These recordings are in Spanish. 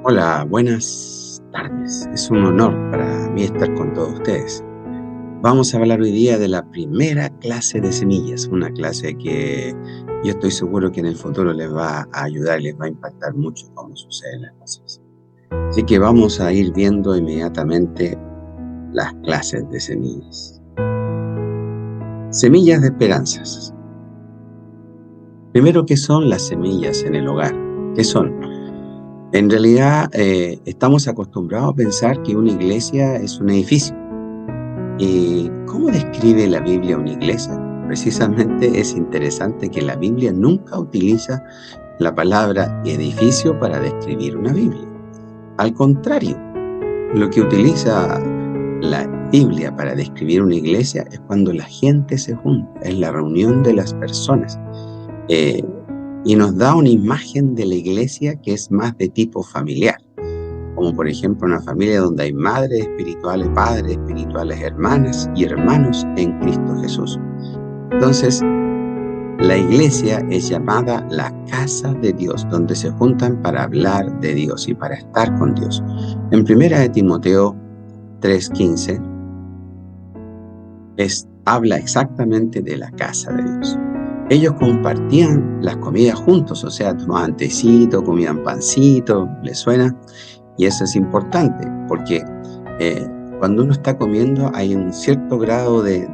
Hola, buenas tardes. Es un honor para mí estar con todos ustedes. Vamos a hablar hoy día de la primera clase de semillas, una clase que yo estoy seguro que en el futuro les va a ayudar y les va a impactar mucho cómo suceden las cosas. Así que vamos a ir viendo inmediatamente las clases de semillas. Semillas de esperanzas. Primero, ¿qué son las semillas en el hogar? ¿Qué son? En realidad, estamos acostumbrados a pensar que una iglesia es un edificio. ¿Y cómo describe la Biblia una iglesia? Precisamente es interesante que la Biblia nunca utiliza la palabra edificio para describir una Biblia. Al contrario, lo que utiliza la Biblia para describir una iglesia es cuando la gente se junta, es la reunión de las personas. Eh, y nos da una imagen de la iglesia que es más de tipo familiar, como por ejemplo una familia donde hay madres espirituales, padres espirituales, hermanas y hermanos en Cristo Jesús. Entonces, la iglesia es llamada la casa de Dios, donde se juntan para hablar de Dios y para estar con Dios. En 1 Timoteo 3:15 habla exactamente de la casa de Dios. Ellos compartían las comidas juntos, o sea, tomaban tecito, comían pancito, ¿les suena? Y eso es importante porque cuando uno está comiendo hay un cierto grado de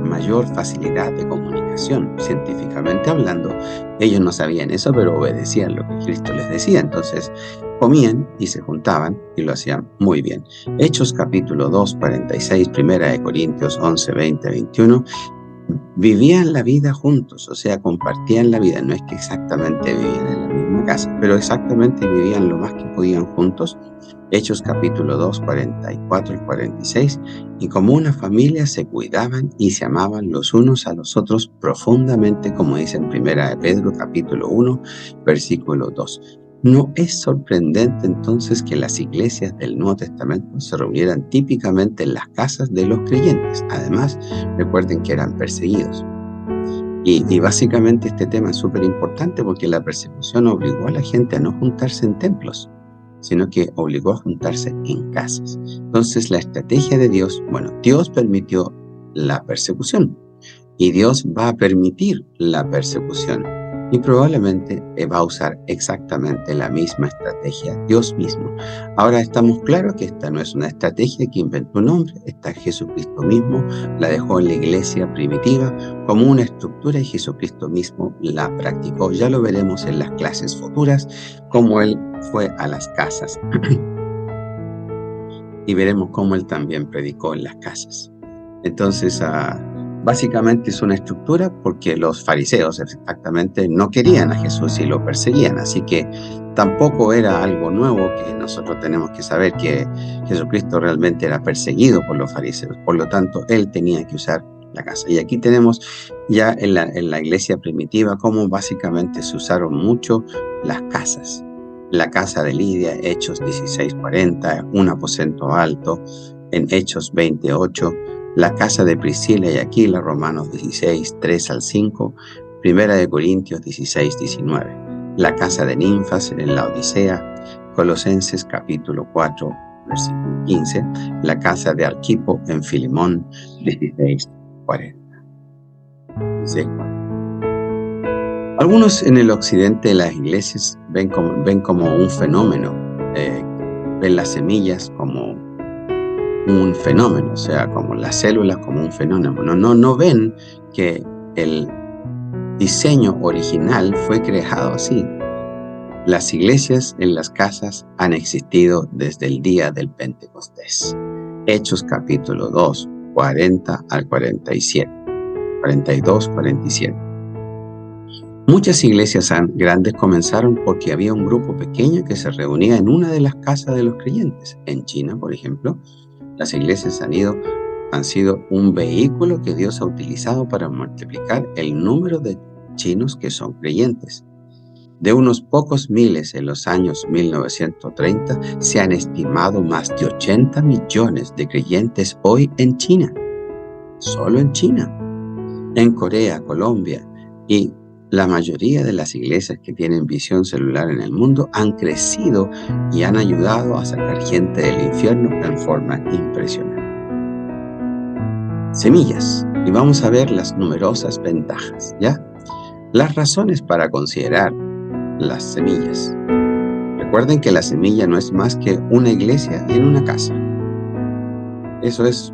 mayor facilidad de comunicación, científicamente hablando. Ellos no sabían eso, pero obedecían lo que Cristo les decía. Entonces comían y se juntaban y lo hacían muy bien. Hechos capítulo 2, 46, 1 Corintios 11, 20, 21. Vivían la vida juntos, o sea, compartían la vida. No es que exactamente vivían en la misma casa, pero exactamente vivían lo más que podían juntos. Hechos capítulo 2, 44 y 46. Y como una familia se cuidaban y se amaban los unos a los otros profundamente, como dice en 1 Pedro capítulo 1, versículo 2. ¿No es sorprendente entonces que las iglesias del Nuevo Testamento se reunieran típicamente en las casas de los creyentes? Además, recuerden que eran perseguidos. Y básicamente este tema es súper importante porque la persecución obligó a la gente a no juntarse en templos, sino que obligó a juntarse en casas. Entonces la estrategia de Dios, Dios permitió la persecución y Dios va a permitir la persecución y probablemente va a usar exactamente la misma estrategia Dios mismo. Ahora estamos claros que esta no es una estrategia que inventó un hombre, esta Jesucristo mismo la dejó en la iglesia primitiva como una estructura y Jesucristo mismo la practicó. Ya lo veremos en las clases futuras, cómo Él fue a las casas y veremos cómo Él también predicó en las casas. Entonces, básicamente es una estructura porque los fariseos exactamente no querían a Jesús y lo perseguían, así que tampoco era algo nuevo que nosotros tenemos que saber que Jesucristo realmente era perseguido por los fariseos, por lo tanto Él tenía que usar la casa. Y aquí tenemos ya en la iglesia primitiva cómo básicamente se usaron mucho las casas. La casa de Lidia, Hechos 16:40, un aposento alto, en Hechos 28, la casa de Priscila y Aquila, Romanos 16, 3 al 5, Primera de Corintios 16, 19, la casa de Ninfas en la Odisea, Colosenses capítulo 4, versículo 15, la casa de Arquipo en Filemón 16, 40. Algunos en el occidente de las iglesias ven como un fenómeno, ven las semillas como un fenómeno, o sea, como las células como un fenómeno. No ven que el diseño original fue creado así. Las iglesias en las casas han existido desde el día del Pentecostés. Hechos capítulo 2, 40 al 47, 42, 47. Muchas iglesias grandes comenzaron porque había un grupo pequeño que se reunía en una de las casas de los creyentes. En China, por ejemplo, las iglesias han sido un vehículo que Dios ha utilizado para multiplicar el número de chinos que son creyentes. De unos pocos miles en los años 1930, se han estimado más de 80 millones de creyentes hoy en China. Solo en China. En Corea, Colombia y la mayoría de las iglesias que tienen visión celular en el mundo han crecido y han ayudado a sacar gente del infierno en forma impresionante. Semillas. Y vamos a ver las numerosas ventajas, ¿ya? Las razones para considerar las semillas. Recuerden que la semilla no es más que una iglesia en una casa. Eso es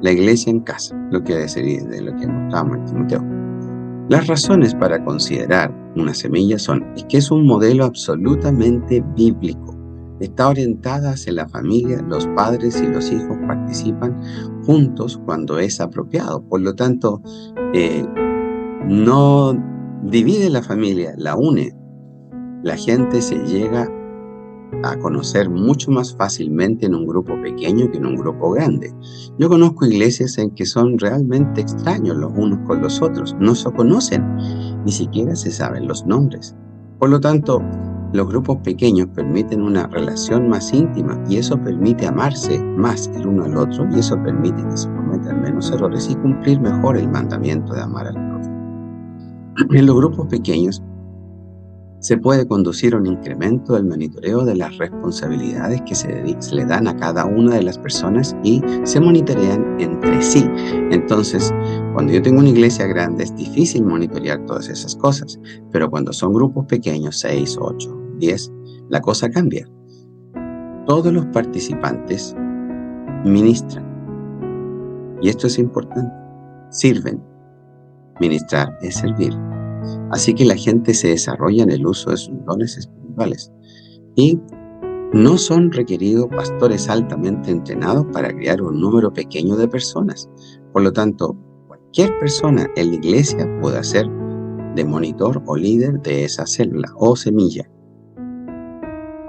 la iglesia en casa, lo que mostramos en Timoteo. Las razones para considerar una semilla son que es un modelo absolutamente bíblico. Está orientada hacia la familia, los padres y los hijos participan juntos cuando es apropiado. Por lo tanto, no divide la familia, la une. La gente se llega a conocer mucho más fácilmente en un grupo pequeño que en un grupo grande. Yo conozco iglesias en que son realmente extraños los unos con los otros, no se conocen, ni siquiera se saben los nombres. Por lo tanto, los grupos pequeños permiten una relación más íntima y eso permite amarse más el uno al otro y eso permite que se cometan menos errores y cumplir mejor el mandamiento de amar al prójimo. En los grupos pequeños se puede conducir a un incremento del monitoreo de las responsabilidades que se le dan a cada una de las personas y se monitorean entre sí. Entonces, cuando yo tengo una iglesia grande es difícil monitorear todas esas cosas, pero cuando son grupos pequeños, 6, 8, 10, la cosa cambia. Todos los participantes ministran. Y esto es importante. Sirven. Ministrar es servir. Así que la gente se desarrolla en el uso de sus dones espirituales y no son requeridos pastores altamente entrenados para criar un número pequeño de personas. Por lo tanto, cualquier persona en la iglesia puede ser de monitor o líder de esa célula o semilla.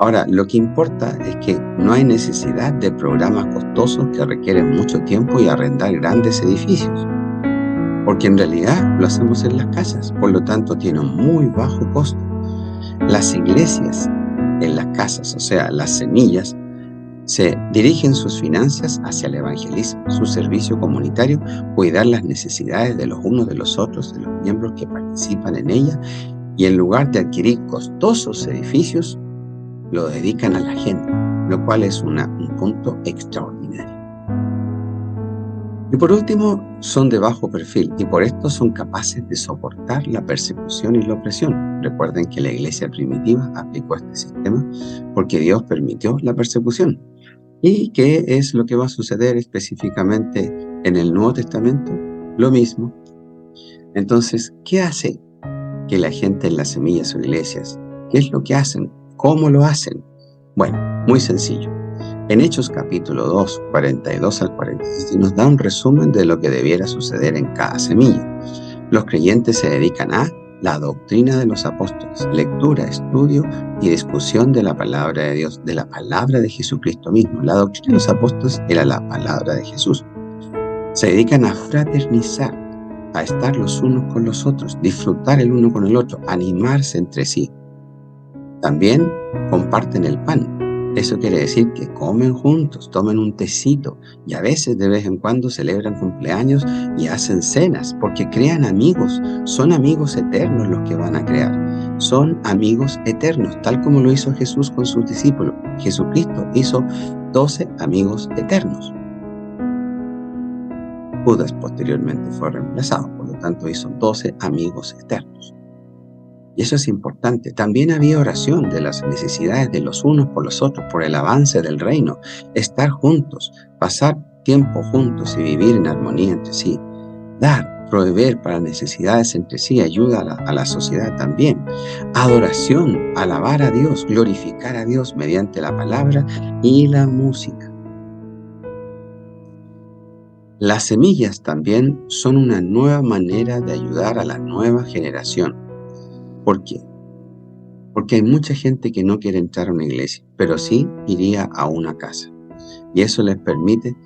Ahora, lo que importa es que no hay necesidad de programas costosos que requieren mucho tiempo y arrendar grandes edificios. Porque en realidad lo hacemos en las casas, por lo tanto tiene un muy bajo costo. Las iglesias en las casas, o sea, las semillas, se dirigen sus finanzas hacia el evangelismo, su servicio comunitario, cuidar las necesidades de los unos de los otros, de los miembros que participan en ella, y en lugar de adquirir costosos edificios, lo dedican a la gente, lo cual es un punto extraordinario. Y por último, son de bajo perfil y por esto son capaces de soportar la persecución y la opresión. Recuerden que la iglesia primitiva aplicó este sistema porque Dios permitió la persecución. ¿Y qué es lo que va a suceder específicamente en el Nuevo Testamento? Lo mismo. Entonces, ¿qué hace que la gente en las semillas o iglesias? ¿Qué es lo que hacen? ¿Cómo lo hacen? Bueno, muy sencillo. En Hechos capítulo 2, 42 al 47 nos da un resumen de lo que debiera suceder en cada semilla. Los creyentes se dedican a la doctrina de los apóstoles, lectura, estudio y discusión de la palabra de Dios, de la palabra de Jesucristo mismo. La doctrina de los apóstoles era la palabra de Jesús. Se dedican a fraternizar, a estar los unos con los otros, disfrutar el uno con el otro, animarse entre sí. También comparten el pan. Eso quiere decir que comen juntos, toman un tecito y a veces de vez en cuando celebran cumpleaños y hacen cenas porque crean amigos. Son amigos eternos los que van a crear. Son amigos eternos, tal como lo hizo Jesús con sus discípulos. Jesucristo hizo 12 amigos eternos. Judas posteriormente fue reemplazado, por lo tanto hizo 12 amigos eternos. Y eso es importante. También había oración de las necesidades de los unos por los otros, por el avance del reino, estar juntos, pasar tiempo juntos y vivir en armonía entre sí, dar, proveer para necesidades entre sí, ayuda a la sociedad también, adoración, alabar a Dios, glorificar a Dios mediante la palabra y la música. Las semillas también son una nueva manera de ayudar a la nueva generación. ¿Por qué? Porque hay mucha gente que no quiere entrar a una iglesia, pero sí iría a una casa. Y eso les permite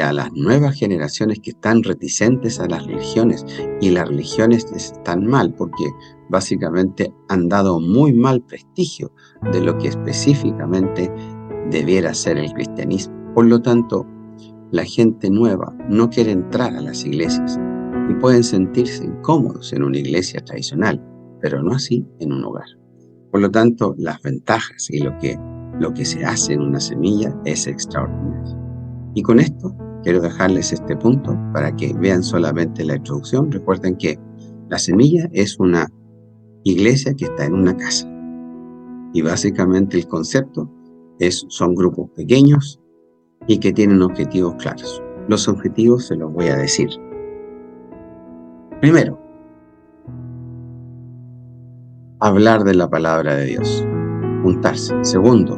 a las nuevas generaciones que están reticentes a las religiones, y las religiones están mal porque básicamente han dado muy mal prestigio de lo que específicamente debiera ser el cristianismo. Por lo tanto, la gente nueva no quiere entrar a las iglesias. y pueden sentirse incómodos en una iglesia tradicional, pero no así en un hogar. Por lo tanto, las ventajas y lo que se hace en una semilla es extraordinario. Y con esto quiero dejarles este punto para que vean solamente la introducción. Recuerden que la semilla es una iglesia que está en una casa. Y básicamente el concepto son grupos pequeños y que tienen objetivos claros. Los objetivos se los voy a decir. Primero, hablar de la palabra de Dios, juntarse. Segundo,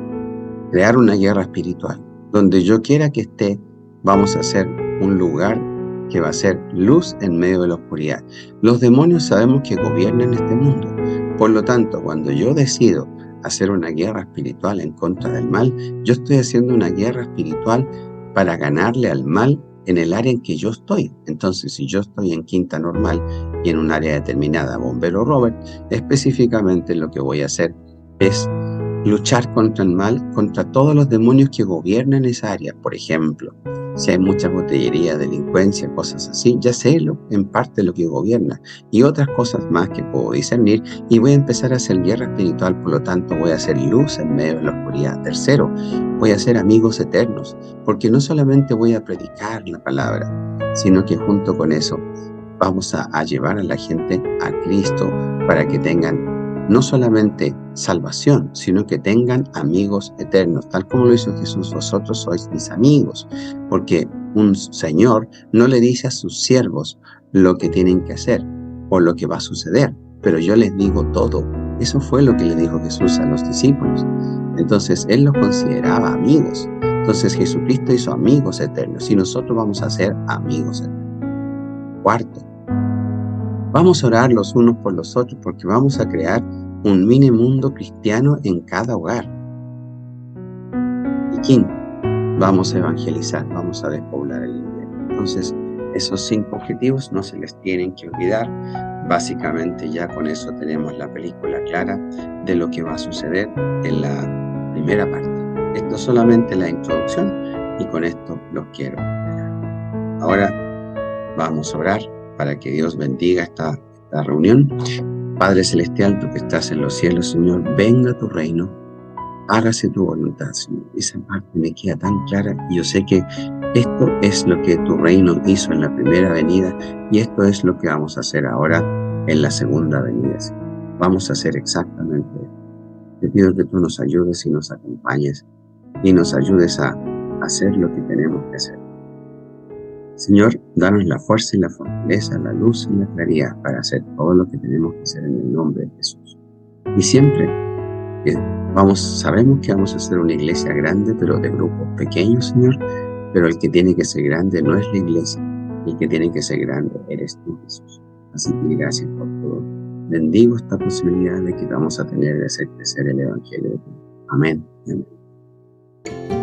crear una guerra espiritual. Donde yo quiera que esté, vamos a hacer un lugar que va a ser luz en medio de la oscuridad. Los demonios sabemos que gobiernan este mundo. Por lo tanto, cuando yo decido hacer una guerra espiritual en contra del mal, yo estoy haciendo una guerra espiritual para ganarle al mal en el área en que yo estoy. Entonces, si yo estoy en Quinta Normal y en un área determinada, Bombero Robert, específicamente lo que voy a hacer es luchar contra el mal, contra todos los demonios que gobiernan esa área. Por ejemplo, si hay mucha botellería, delincuencia, cosas así, ya sé en parte lo que gobierna y otras cosas más que puedo discernir y voy a empezar a hacer guerra espiritual, por lo tanto voy a hacer luz en medio de la oscuridad. Tercero, voy a hacer amigos eternos, porque no solamente voy a predicar la palabra, sino que junto con eso vamos a llevar a la gente a Cristo para que tengan no solamente salvación, sino que tengan amigos eternos, tal como lo hizo Jesús. Vosotros sois mis amigos, porque un señor no le dice a sus siervos lo que tienen que hacer o lo que va a suceder, pero yo les digo todo. Eso fue lo que le dijo Jesús a los discípulos. Entonces, él los consideraba amigos. Entonces, Jesucristo hizo amigos eternos y nosotros vamos a ser amigos eternos. Cuarto, vamos a orar los unos por los otros porque vamos a crear un mini mundo cristiano en cada hogar. Y quinto, vamos a evangelizar, vamos a despoblar el infierno. Entonces, esos 5 objetivos no se les tienen que olvidar. Básicamente ya con eso tenemos la película clara de lo que va a suceder en la primera parte. Esto es solamente la introducción y con esto los quiero dejar. Ahora vamos a orar para que Dios bendiga esta reunión. Padre Celestial, tú que estás en los cielos, Señor, venga tu reino, hágase tu voluntad, Señor. Esa parte me queda tan clara y yo sé que esto es lo que tu reino hizo en la primera venida y esto es lo que vamos a hacer ahora en la segunda venida, Señor. Vamos a hacer exactamente esto. Te pido que tú nos ayudes y nos acompañes y nos ayudes a hacer lo que tenemos que hacer. Señor, danos la fuerza y la fortaleza, la luz y la claridad para hacer todo lo que tenemos que hacer en el nombre de Jesús. Y siempre sabemos que vamos a hacer una iglesia grande, pero de grupos pequeños, Señor, pero el que tiene que ser grande no es la iglesia, el que tiene que ser grande eres tú, Jesús. Así que gracias por todo. Bendigo esta posibilidad de que vamos a tener de hacer crecer el Evangelio de Dios. Amén. Amén.